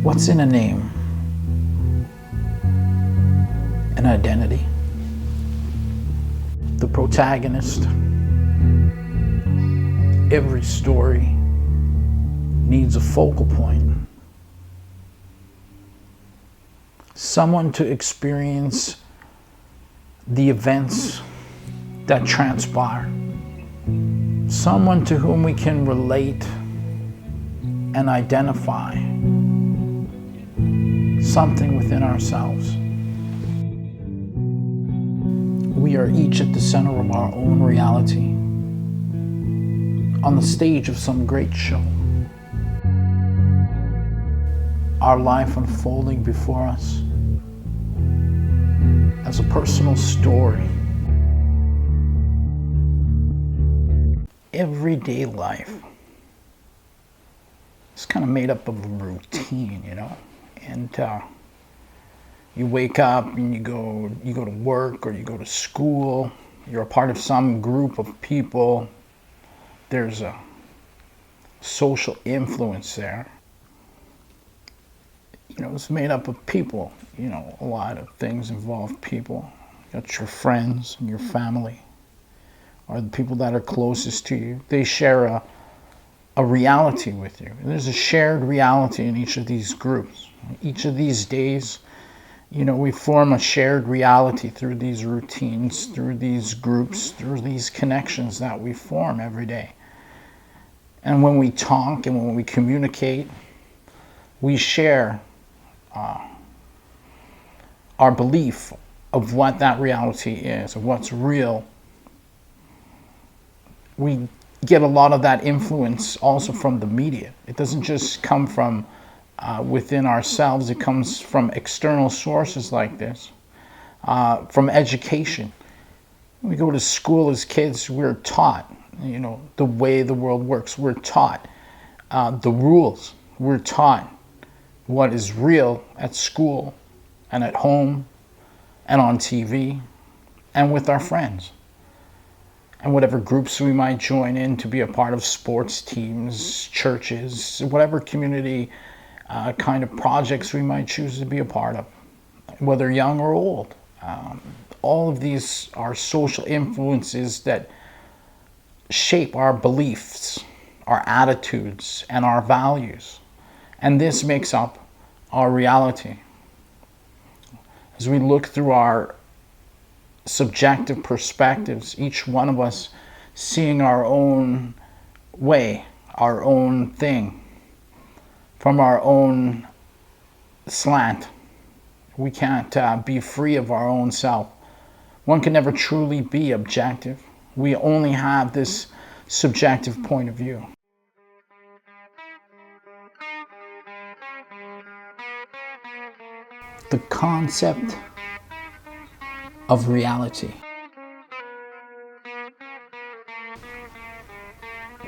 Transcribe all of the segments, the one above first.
What's in a name? An identity. The protagonist. Every story needs a focal point. Someone to experience the events that transpire. Someone to whom we can relate and identify something within ourselves. We are each at the center of our own reality, on the stage of some great show. Our life unfolding before us as a personal story. Everyday life is kind of made up of a routine, and you wake up and you go to work or you go to school. You're a part of some group of people. There's a social influence there. It's made up of people. A lot of things involve people. You got your friends and your family, or the people that are closest to you. They share a reality with you. And there's a shared reality in each of these groups. Each of these days, we form a shared reality through these routines, through these groups, through these connections that we form every day. And when we talk and when we communicate, we share our belief of what that reality is, of what's real. We get a lot of that influence also from the media. It doesn't just come from within ourselves. It comes from external sources like this, from education. When we go to school as kids, we're taught, the way the world works. We're taught the rules. We're taught what is real at school and at home and on TV and with our friends. And whatever groups we might join in to be a part of, sports teams, churches, whatever community kind of projects we might choose to be a part of, whether young or old. All of these are social influences that shape our beliefs, our attitudes, and our values. And this makes up our reality. As we look through our subjective perspectives, each one of us seeing our own way, our own thing, from our own slant. We can't be free of our own self. One can never truly be objective. We only have this subjective point of view. The concept of reality.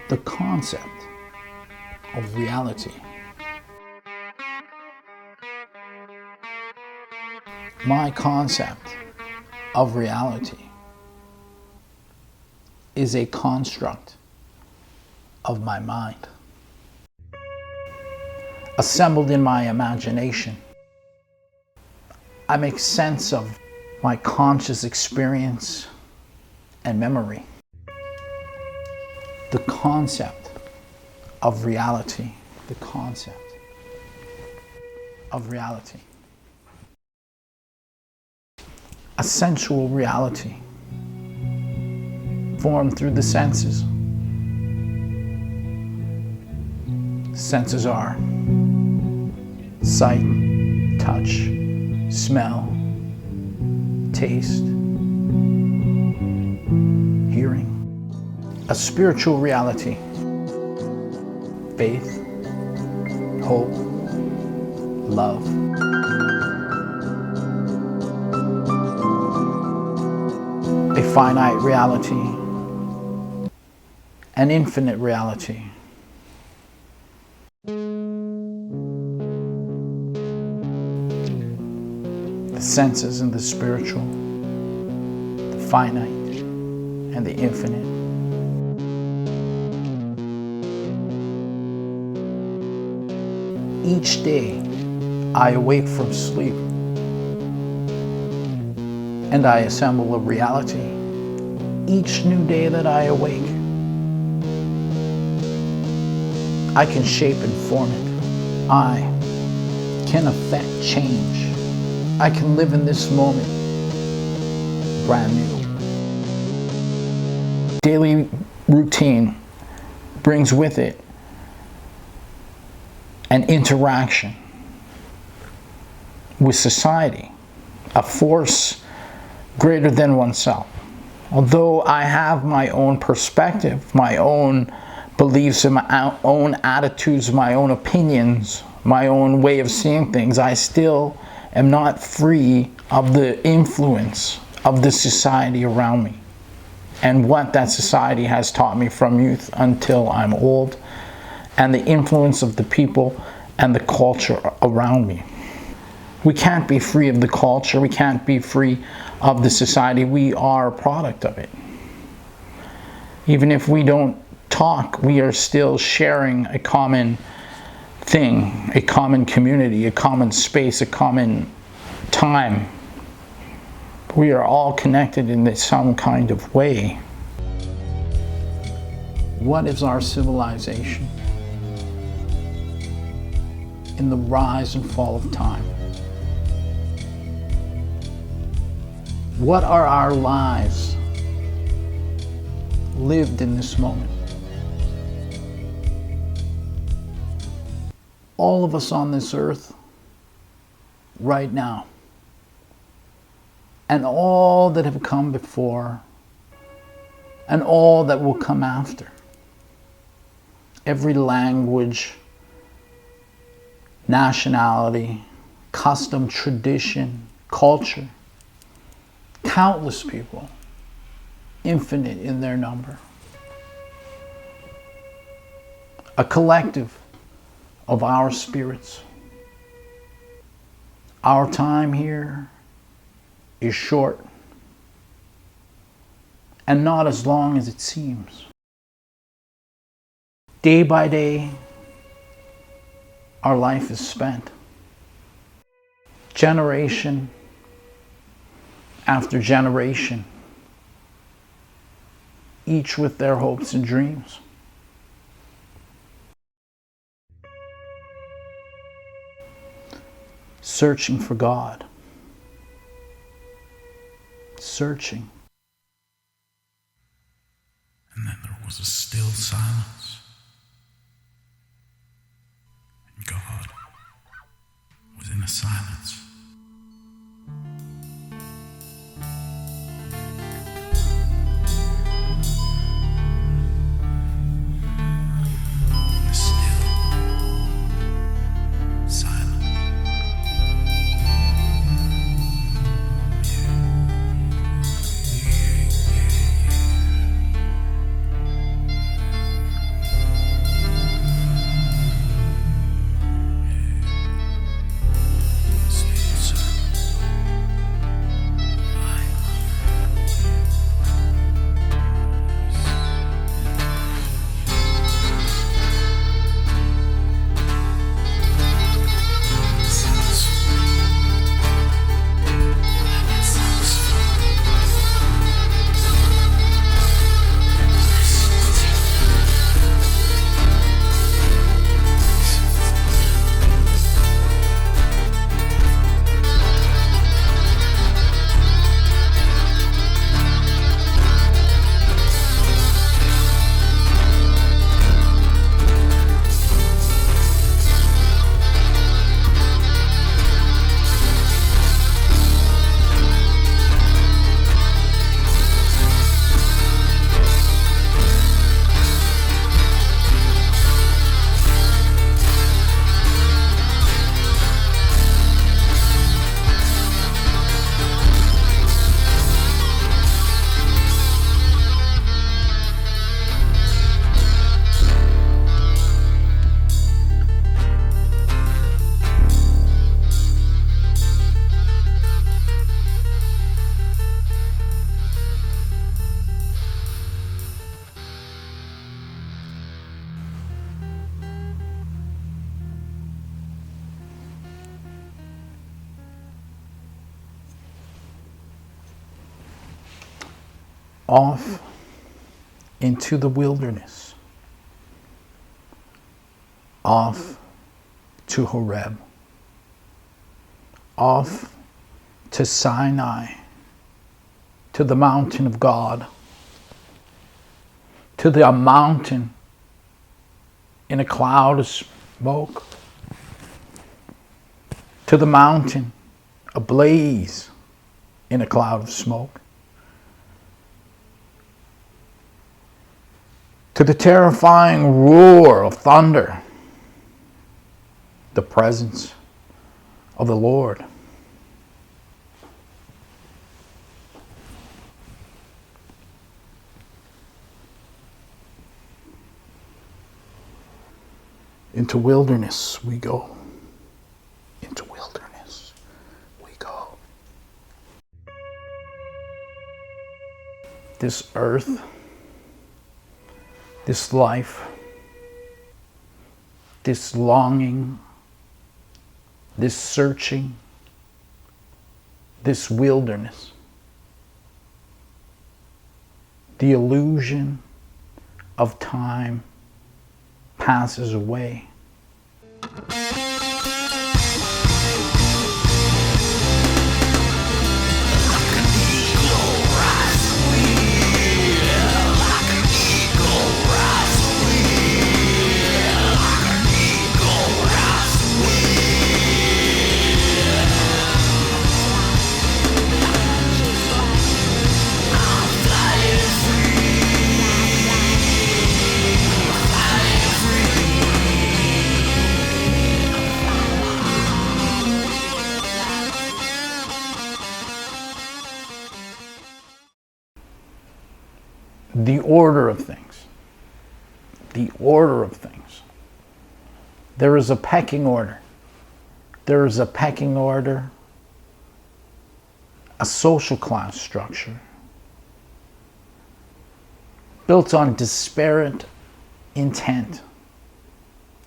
The concept of reality. My concept of reality is a construct of my mind, assembled in my imagination. I make sense of my conscious experience and memory. The concept of reality. The concept of reality. A sensual reality formed through the senses. The senses are sight, touch, smell, taste, hearing. A spiritual reality. Faith, hope, love. A finite reality. An infinite reality. The senses and the spiritual, the finite and the infinite. Each day I awake from sleep and I assemble a reality. Each new day that I awake, I can shape and form it. I can affect change. I can live in this moment brand new. Daily routine brings with it an interaction with society, a force greater than oneself. Although I have my own perspective, my own beliefs, and my own attitudes, my own opinions, my own way of seeing things, I still am not free of the influence of the society around me and what that society has taught me from youth until I'm old, and the influence of the people and the culture around me. We can't be free of the culture. We can't be free of the society. We are a product of it. Even if we don't talk, we are still sharing a common thing, a common community, a common space, a common time. We are all connected in some kind of way. What is our civilization in the rise and fall of time? What are our lives lived in this moment? All of us on this earth right now, and all that have come before, and all that will come after. Every language, nationality, custom, tradition, culture, countless people, infinite in their number. A collective of our spirits. Our time here is short and not as long as it seems. Day by day, our life is spent. Generation after generation, each with their hopes and dreams. Searching for God. Searching. And then there was a still silence. And God was in a silence. The still silence. off into the wilderness, off to Horeb, off to Sinai, to the mountain of God, to the mountain in a cloud of smoke, to the mountain ablaze in a cloud of smoke, to the terrifying roar of thunder, the presence of the Lord. Into wilderness we go. Into wilderness we go. This earth, this life, this longing, this searching, this wilderness, the illusion of time passes away. The order of things. The order of things. There is a pecking order. There is a pecking order, a social class structure built on disparate intent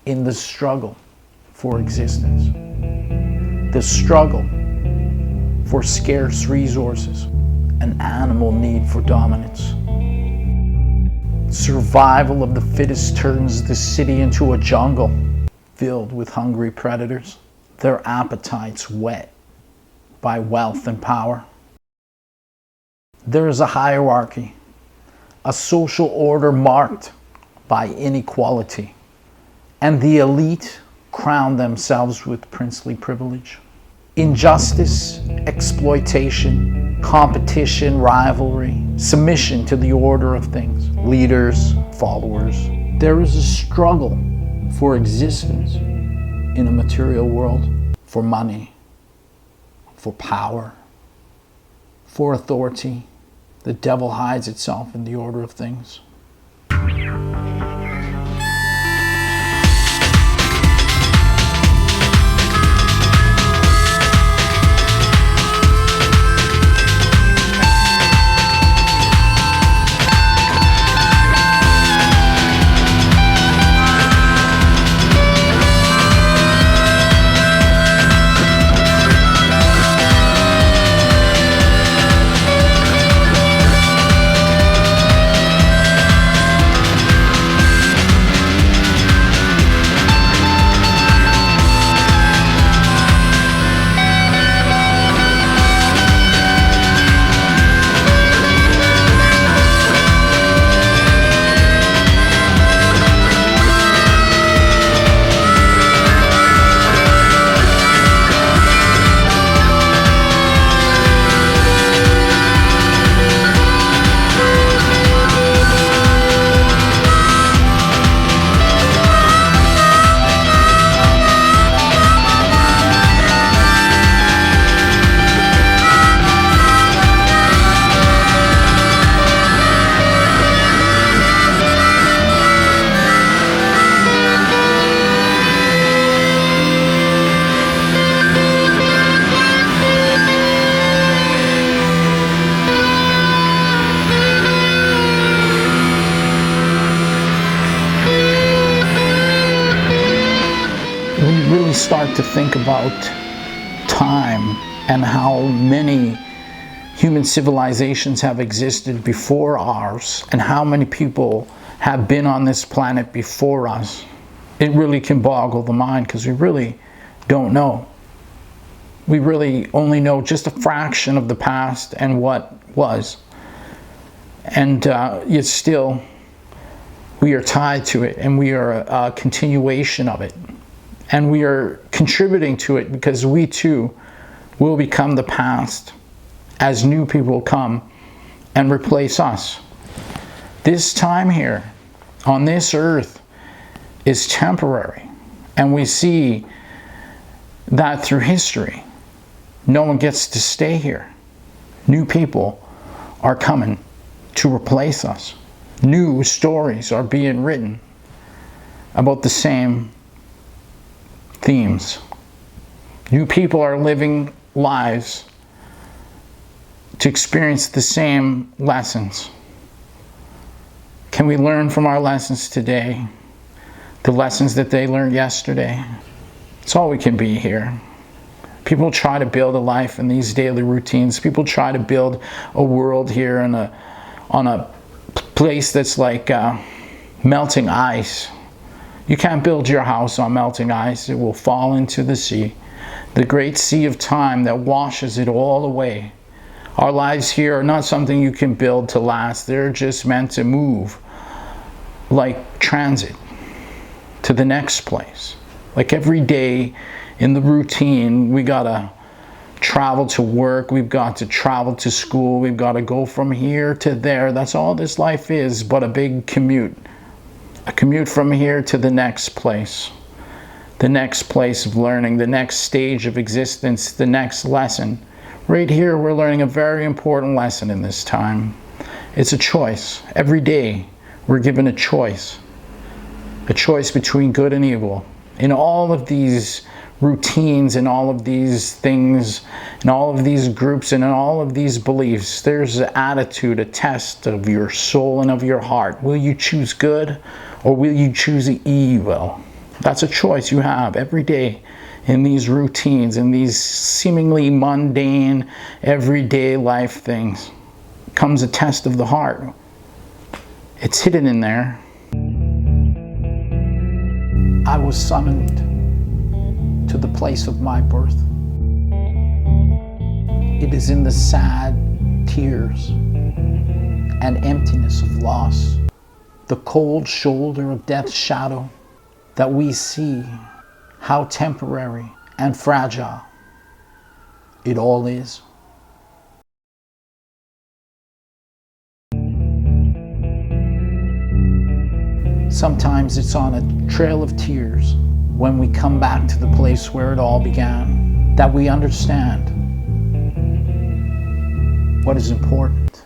in the struggle for existence, the struggle for scarce resources, an animal need for dominance. Survival of the fittest turns the city into a jungle filled with hungry predators, their appetites whet by wealth and power. There is a hierarchy, a social order marked by inequality, and the elite crown themselves with princely privilege. Injustice, exploitation, competition, rivalry, submission to the order of things, leaders, followers. There is a struggle for existence in a material world, for money, for power, for authority. The devil hides itself in the order of things. Start to think about time and how many human civilizations have existed before ours and how many people have been on this planet before us, it really can boggle the mind, because we really don't know. We really only know just a fraction of the past and what was. And yet still, we are tied to it, and we are a continuation of it. And we are contributing to it, because we too will become the past as new people come and replace us. This time here on this earth is temporary, and we see that through history. No one gets to stay here. New people are coming to replace us. New stories are being written about the same themes. New people are living lives to experience the same lessons. Can we learn from our lessons today? The lessons that they learned yesterday? It's all we can be here. People try to build a life in these daily routines. People try to build a world here on a place that's like melting ice. You can't build your house on melting ice. It will fall into the sea. The great sea of time that washes it all away. Our lives here are not something you can build to last. They're just meant to move like transit to the next place. Like every day in the routine, we gotta travel to work, we've got to travel to school, we've got to go from here to there. That's all this life is, but a big commute. A commute from here to the next place. The next place of learning, the next stage of existence, the next lesson. Right here, we're learning a very important lesson in this time. It's a choice. Every day, we're given a choice. A choice between good and evil. In all of these routines and all of these things and all of these groups and in all of these beliefs, there's an attitude, a test of your soul and of your heart. Will you choose good or will you choose evil? That's a choice you have every day in these routines, in these seemingly mundane, everyday life things. Comes a test of the heart. It's hidden in there. I was summoned to the place of my birth. It is in the sad tears and emptiness of loss, the cold shoulder of death's shadow, that we see how temporary and fragile it all is. Sometimes it's on a trail of tears when we come back to the place where it all began, that we understand what is important,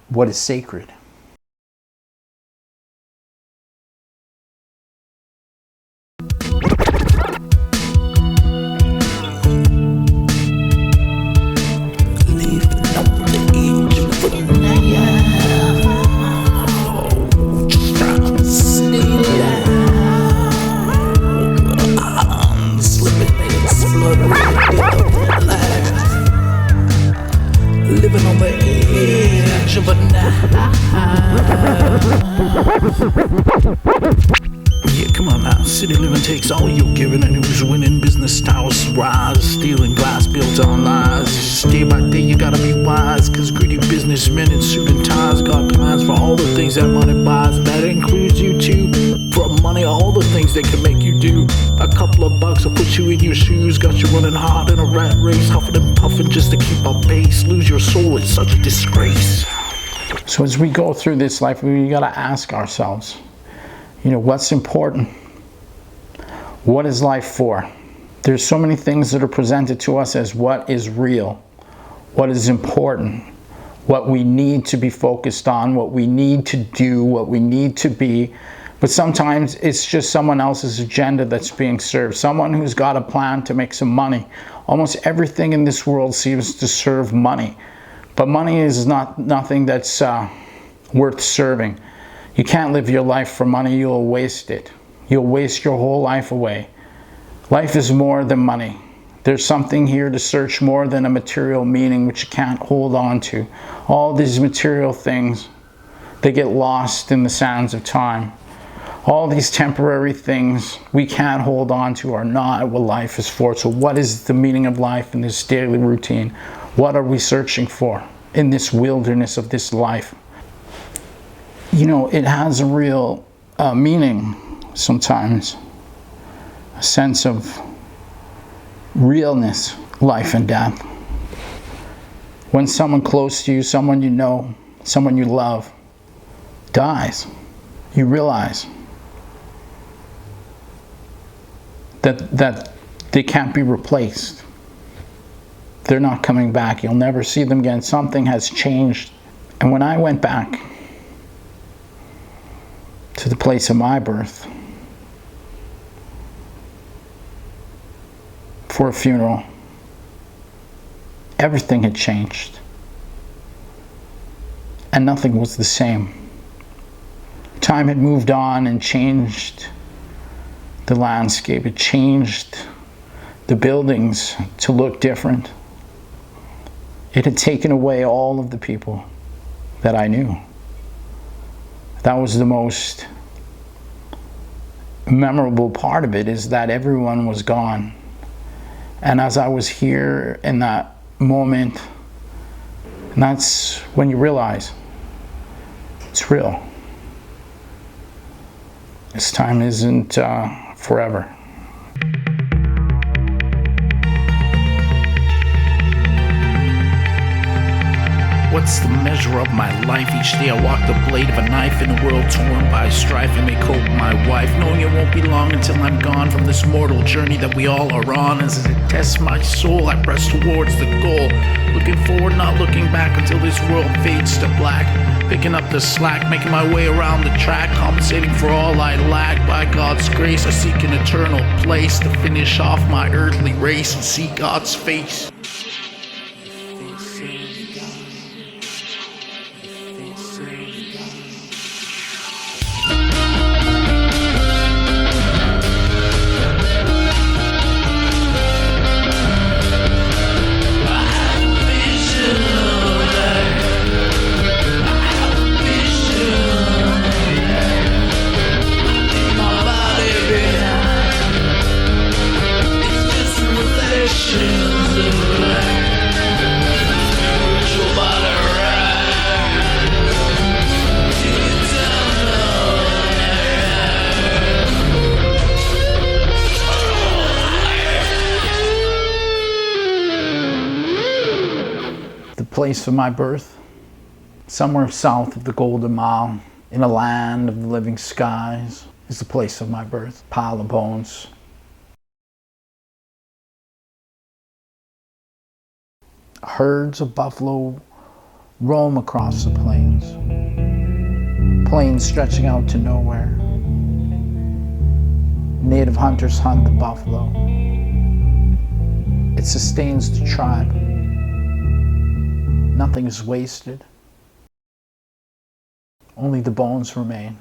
what is sacred. Living on the edge of a Yeah, come on now. City living takes all you're giving, and who's winning? Business styles rise, stealing glass built on lies. Just day by day you gotta be wise, cause greedy businessmen in suit and ties got plans for all the things that money buys. That includes you too. For money, all the things they can make you do. A couple of bucks will put you in your shoes, got you running hard in a rat race, huffing and puffing just to keep up pace. Lose your soul, it's such a disgrace. So as we go through this life, we gotta ask ourselves, what's important? What is life for? There's so many things that are presented to us as what is real, what is important, what we need to be focused on, what we need to do, what we need to be. But sometimes it's just someone else's agenda that's being served. Someone who's got a plan to make some money. Almost everything in this world seems to serve money. But money is nothing that's worth serving. You can't live your life for money. You'll waste it. You'll waste your whole life away. Life is more than money. There's something here to search more than a material meaning which you can't hold on to. All these material things, they get lost in the sands of time. All these temporary things we can't hold on to are not what life is for. So what is the meaning of life in this daily routine? What are we searching for in this wilderness of this life? You know, it has a real meaning sometimes, a sense of realness, life and death. When someone close to you, someone you know, someone you love, dies, you realize that they can't be replaced. They're not coming back. You'll never see them again. Something has changed. And when I went back to the place of my birth for a funeral, everything had changed. And nothing was the same. Time had moved on and changed the landscape. It changed the buildings to look different. It had taken away all of the people that I knew. That was the most memorable part of it, is that everyone was gone. And as I was here in that moment, and that's when you realize it's real. This time isn't forever. What's the measure of my life? Each day I walk the blade of a knife in a world torn by strife. I may cope my wife, knowing it won't be long until I'm gone from this mortal journey that we all are on. As it tests my soul, I press towards the goal, looking forward, not looking back until this world fades to black. Picking up the slack, making my way around the track, compensating for all I lack. By God's grace, I seek an eternal place to finish off my earthly race and see God's face. The place of my birth, somewhere south of the Golden Mile, in a land of the living skies, is the place of my birth. Pile of bones. Herds of buffalo roam across the plains. Plains stretching out to nowhere. Native hunters hunt the buffalo. It sustains the tribe. Nothing is wasted. Only the bones remain.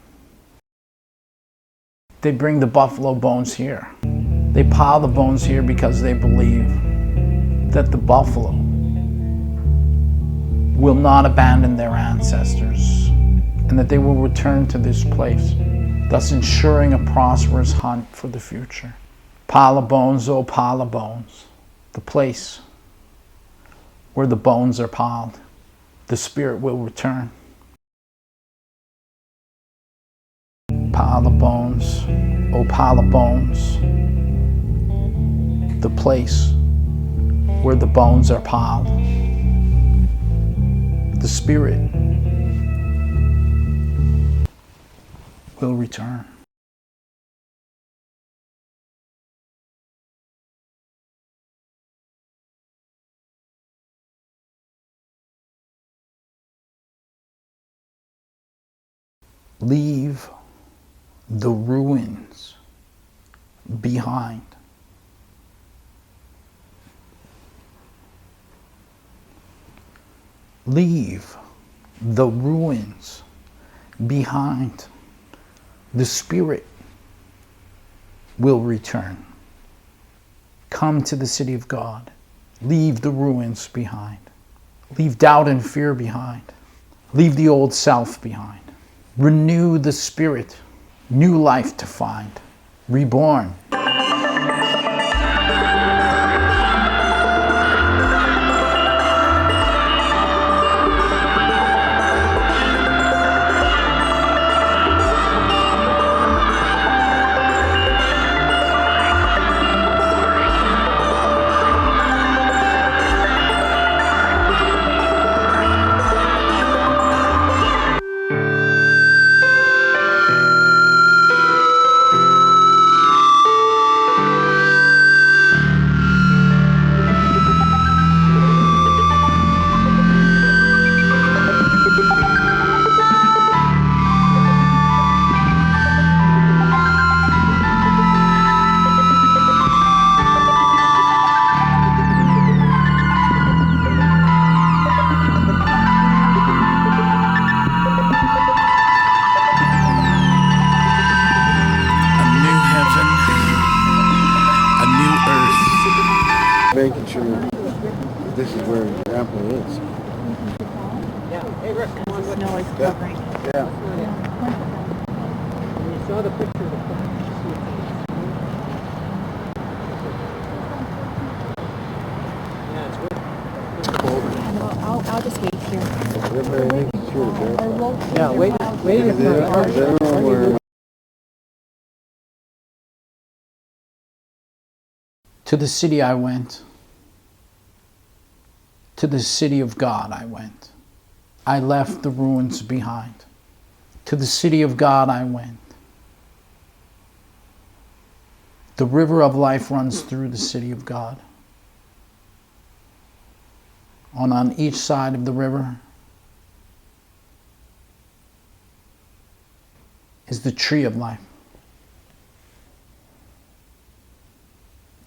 They bring the buffalo bones here. They pile the bones here because they believe that the buffalo will not abandon their ancestors and that they will return to this place, thus ensuring a prosperous hunt for the future. Pile of bones, oh pile of bones, the place where the bones are piled, the spirit will return. Pile of bones, oh pile of bones, the place where the bones are piled, the spirit will return. Leave the ruins behind. Leave the ruins behind. The spirit will return. Come to the city of God. Leave the ruins behind. Leave doubt and fear behind. Leave the old self behind. Renew the spirit. New life to find. Reborn. Making sure this is where Grandpa is. Yeah. Hey, Rick, come on with Snow is Yeah. covering. You saw the picture of the front. Yeah, it's good. No, I'll just wait here. Everybody making sure Grandpa. Yeah, wait in Is there where To the city I went. To the city of God I went. I left the ruins behind. To the city of God I went. The river of life runs through the city of God. On each side of the river is the tree of life.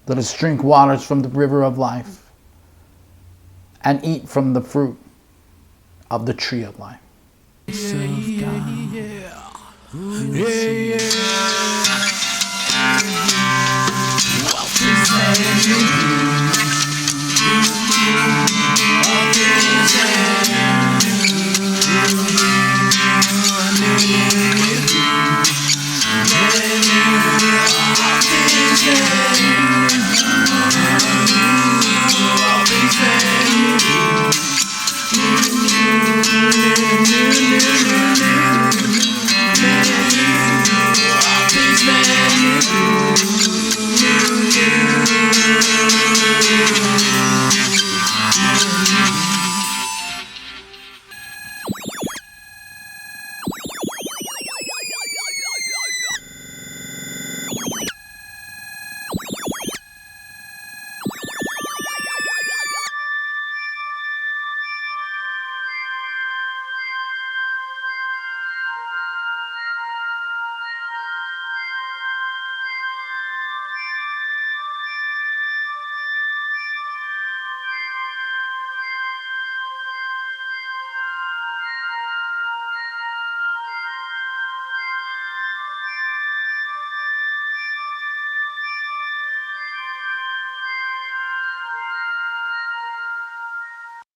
Let us drink waters from the river of life and eat from the fruit of the tree of life. Yeah, yeah, yeah.